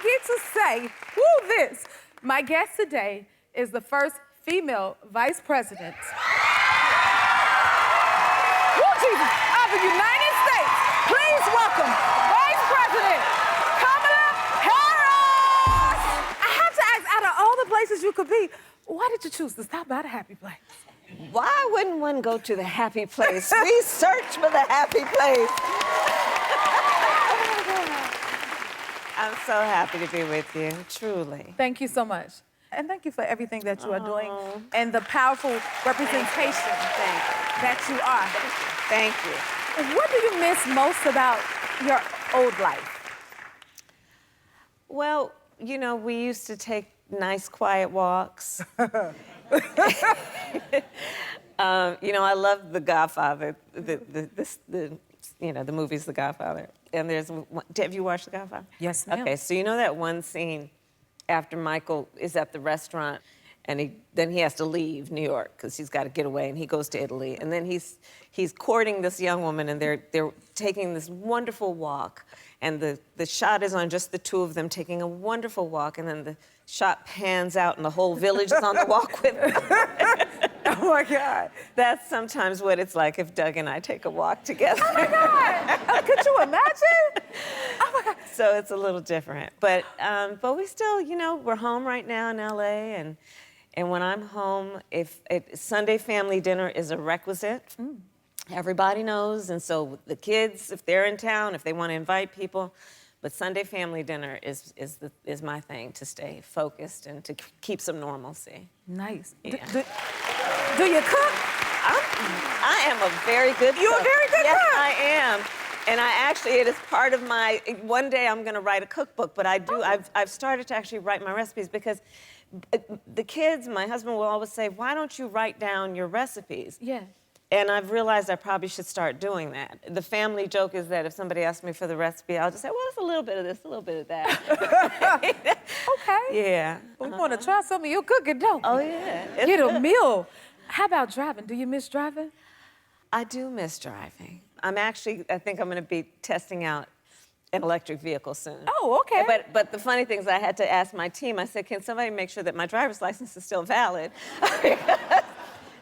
get to say, woo, this. My guest today is the first female vice president of the United States. Please welcome Vice President Kamala Harris. I have to ask, out of all the places you could be, why did you choose to stop by the happy place? Why wouldn't one go to the happy place? We search for the happy place. I'm so happy to be with you, truly. Thank you so much. And thank you for everything that you are doing and the powerful representation that you are. Thank you. What do you miss most about your old life? Well, you know, we used to take nice, quiet walks. You know, I love The Godfather, you know, the movie's The Godfather. And there's one, have you watched The Godfather? Yes, ma'am. Okay, so you know that one scene after Michael is at the restaurant and then he has to leave New York because he's got to get away, and he goes to Italy. And then he's courting this young woman, and they're taking this wonderful walk. And the shot is on just the two of them taking a wonderful walk, and then the shot pans out and the whole village is on the walk with them. Oh my God. That's sometimes what it's like if Doug and I take a walk together. Oh my God. Could you imagine? Oh my God. So it's a little different. But we still, you know, we're home right now in LA, and when I'm home, Sunday family dinner is a requisite. Everybody knows, and so the kids, if they're in town, if they want to invite people, but Sunday family dinner is my thing, to stay focused and to keep some normalcy. Nice. Yeah. Do you cook? I am a very good cook. You're a very good cook. Yes, I am. And it is part of my, one day I'm gonna write a cookbook, but I've started to actually write my recipes because the kids, my husband will always say, why don't you write down your recipes? Yeah. And I've realized I probably should start doing that. The family joke is that if somebody asks me for the recipe, I'll just say, well, it's a little bit of this, a little bit of that. Okay. Yeah. We want to try some of your cooking, don't we? Oh, yeah. Get a meal. How about driving? Do you miss driving? I do miss driving. I think I'm going to be testing out an electric vehicle soon. Oh, okay. But the funny thing is I had to ask my team, I said, can somebody make sure that my driver's license is still valid?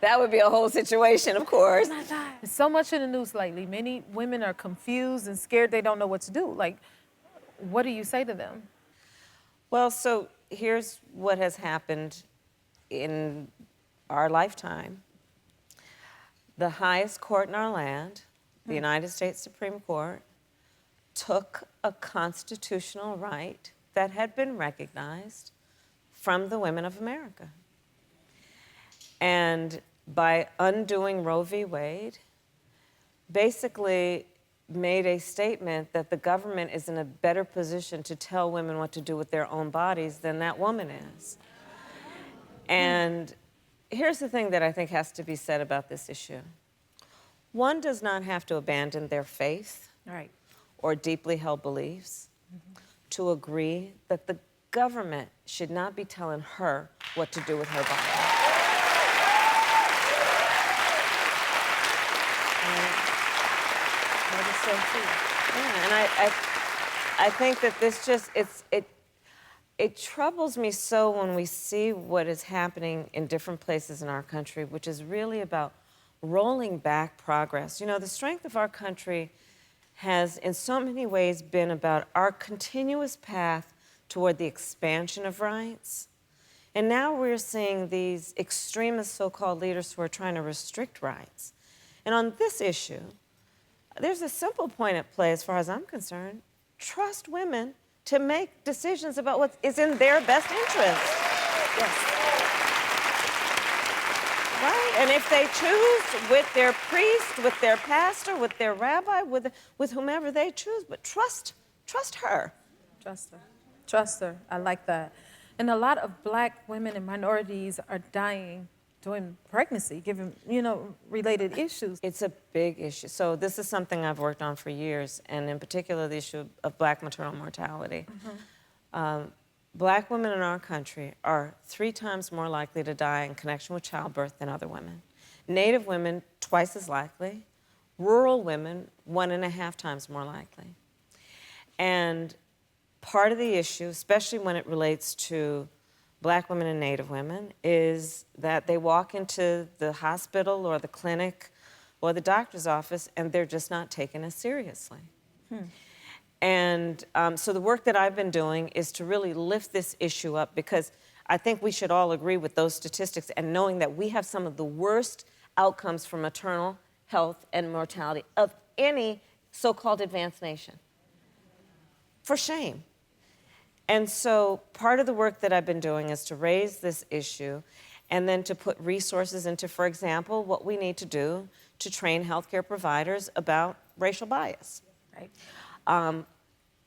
That would be a whole situation, of course. Oh my God. There's so much in the news lately. Many women are confused and scared. They don't know what to do. Like, what do you say to them? Well, so here's what has happened in our lifetime. The highest court in our land, the United States Supreme Court, took a constitutional right that had been recognized from the women of America. And by undoing Roe v. Wade, basically made a statement that the government is in a better position to tell women what to do with their own bodies than that woman is. And here's the thing that I think has to be said about this issue. One does not have to abandon their faith or deeply held beliefs to agree that the government should not be telling her what to do with her body. That is so true. Yeah, and I think that this just, it troubles me so when we see what is happening in different places in our country, which is really about rolling back progress. You know, the strength of our country has in so many ways been about our continuous path toward the expansion of rights. And now we're seeing these extremist so-called leaders who are trying to restrict rights. And on this issue, there's a simple point at play as far as I'm concerned. Trust women to make decisions about what is in their best interest. Yes. Right? And if they choose with their priest, with their pastor, with their rabbi, with whomever they choose, but trust her. Trust her. Trust her. I like that. And a lot of Black women and minorities are dying during pregnancy, given, you know, related issues. It's a big issue. So this is something I've worked on for years, and in particular the issue of Black maternal mortality. Black women in our country are 3 times more likely to die in connection with childbirth than other women. Native women, twice as likely. Rural women, 1.5 times more likely. And part of the issue, especially when it relates to Black women and Native women, is that they walk into the hospital or the clinic or the doctor's office and they're just not taken as seriously. And so the work that I've been doing is to really lift this issue up, because I think we should all agree with those statistics and knowing that we have some of the worst outcomes for maternal health and mortality of any so-called advanced nation. For shame. And so part of the work that I've been doing is to raise this issue and then to put resources into, for example, what we need to do to train healthcare providers about racial bias. Right.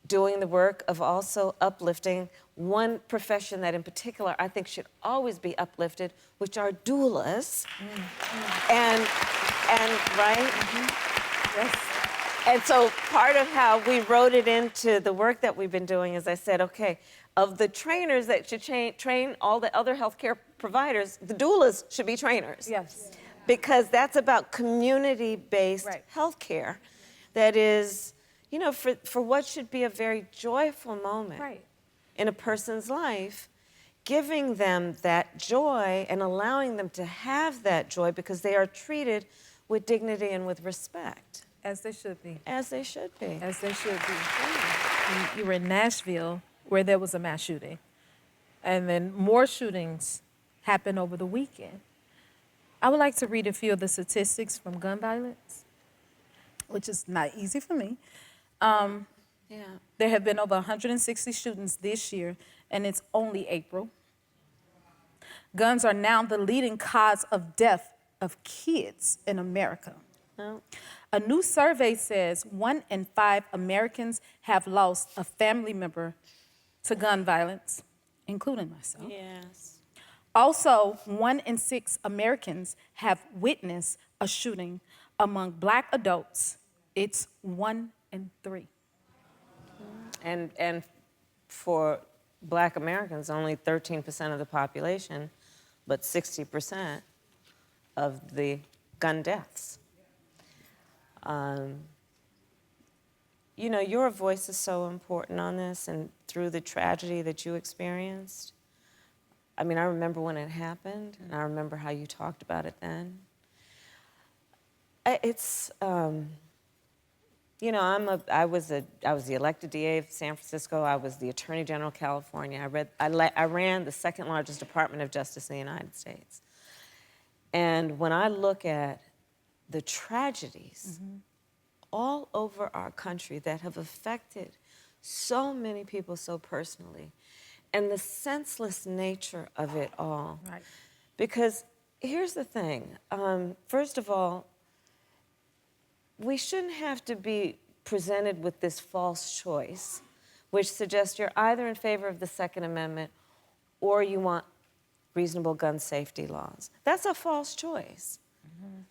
Doing the work of also uplifting one profession that in particular I think should always be uplifted, which are doulas. And right? Yes. And so part of how we wrote it into the work that we've been doing is I said, okay, of the trainers that should train all the other healthcare providers, the doulas should be trainers. Yes. Because that's about community-based Right. healthcare that is, you know, for what should be a very joyful moment Right. in a person's life, giving them that joy and allowing them to have that joy because they are treated with dignity and with respect. As they should be. As they should be. As they should be. You were in Nashville where there was a mass shooting. And then more shootings happened over the weekend. I would like to read a few of the statistics from gun violence, which is not easy for me. There have been over 160 shootings this year, and it's only April. Guns are now the leading cause of death of kids in America. Oh. A new survey says 1 in 5 Americans have lost a family member to gun violence, including myself. Yes. Also, 1 in 6 Americans have witnessed a shooting. Among Black adults, it's 1 in 3. And for Black Americans, only 13% of the population, but 60% of the gun deaths. You know, your voice is so important on this, and through the tragedy that you experienced. I mean, I remember when it happened, and I remember how you talked about it then. It's, you know, I was the elected DA of San Francisco. I was the Attorney General of California. I ran the second largest Department of Justice in the United States. And when I look at the tragedies all over our country that have affected so many people so personally, and the senseless nature of it all. Right. Because here's the thing. First of all, we shouldn't have to be presented with this false choice, which suggests you're either in favor of the Second Amendment or you want reasonable gun safety laws. That's a false choice.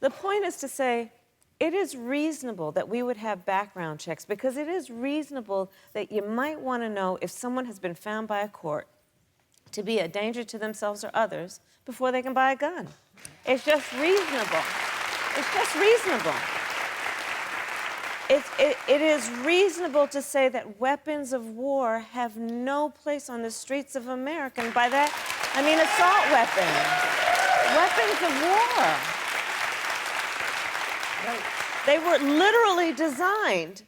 The point is to say, it is reasonable that we would have background checks, because it is reasonable that you might want to know if someone has been found by a court to be a danger to themselves or others before they can buy a gun. It's just reasonable. It's just reasonable. It is reasonable to say that weapons of war have no place on the streets of America. And by that, I mean assault weapons. Weapons of war. Right. They were literally designed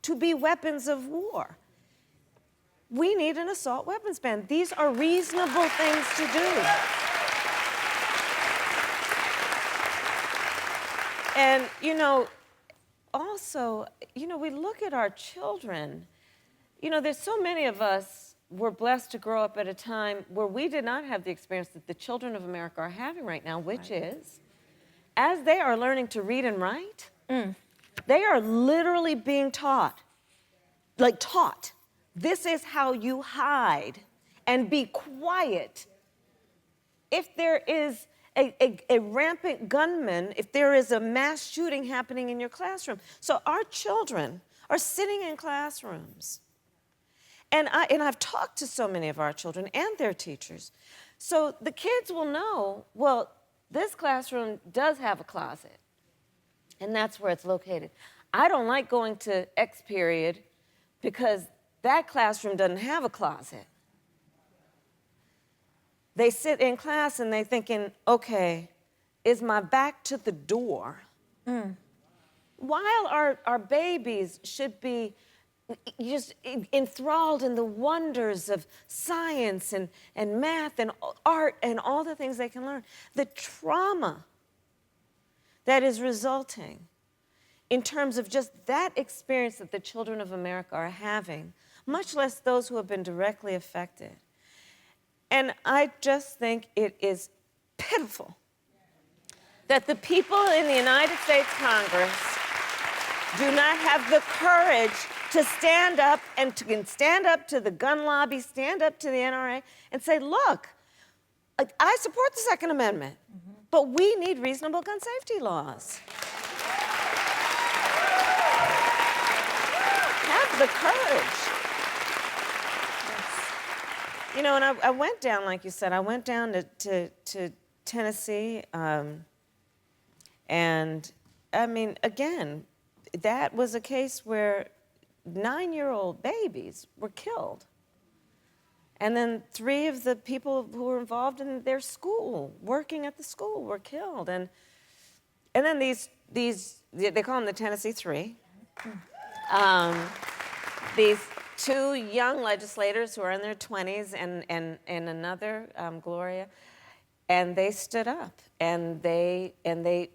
to be weapons of war. We need an assault weapons ban. These are reasonable things to do. And, you know, also, you know, we look at our children. You know, there's so many of us were blessed to grow up at a time where we did not have the experience that the children of America are having right now, which is, as they are learning to read and write, they are literally being taught, like taught, this is how you hide and be quiet. If there is a rampant gunman, if there is a mass shooting happening in your classroom. So our children are sitting in classrooms. And I've talked to so many of our children and their teachers. So the kids will know, well, this classroom does have a closet, and that's where it's located. I don't like going to X period because that classroom doesn't have a closet. They sit in class and they're thinking, okay, is my back to the door? While our babies should be just enthralled in the wonders of science and math and art and all the things they can learn, the trauma that is resulting in terms of just that experience that the children of America are having, much less those who have been directly affected. And I just think it is pitiful that the people in the United States Congress do not have the courage to stand up and stand up to the gun lobby, stand up to the NRA, and say, look, I support the Second Amendment, but we need reasonable gun safety laws. Have the courage. You know, and I went down, like you said, I went down to Tennessee, and I mean, again, that was a case where 9-year-old babies were killed. And then 3 of the people who were involved in their school, working at the school, were killed. And then these they call them the Tennessee Three. These 2 young legislators who are in their 20s and another, Gloria, and they stood up and they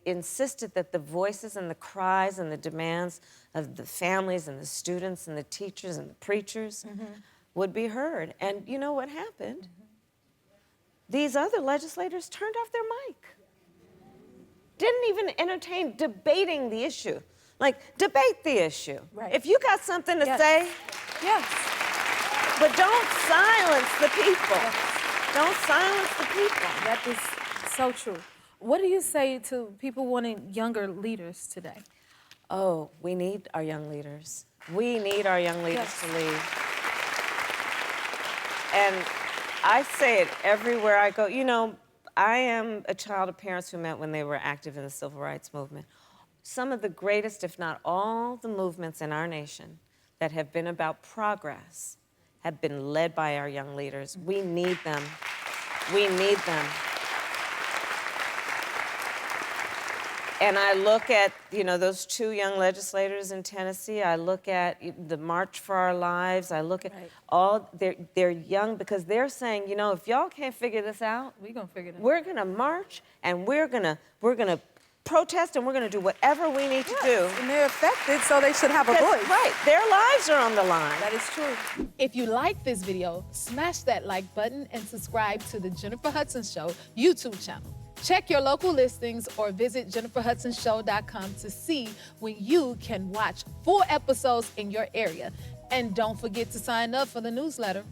insisted that the voices and the cries and the demands of the families and the students and the teachers and the preachers would be heard. And you know what happened? These other legislators turned off their mic. Didn't even entertain debating the issue. Like, debate the issue. Right. If you got something to say, yes. But don't silence the people. Yes. Don't silence the people. That is so true. What do you say to people wanting younger leaders today? Oh, we need our young leaders. We need our young leaders to lead. And I say it everywhere I go. You know, I am a child of parents who met when they were active in the civil rights movement. Some of the greatest, if not all, the movements in our nation that have been about progress have been led by our young leaders. We need them. We need them. And I look at, you know, those 2 young legislators in Tennessee. I look at the March for Our Lives. I look at all, they're young because they're saying, you know, if y'all can't figure this out, We're gonna figure it out. We're gonna march and we're gonna protest and we're gonna do whatever we need to do. And they're affected, so they should have a voice. Right, their lives are on the line. That is true. If you like this video, smash that like button and subscribe to the Jennifer Hudson Show YouTube channel. Check your local listings or visit jenniferhudsonshow.com to see when you can watch full episodes in your area. And don't forget to sign up for the newsletter.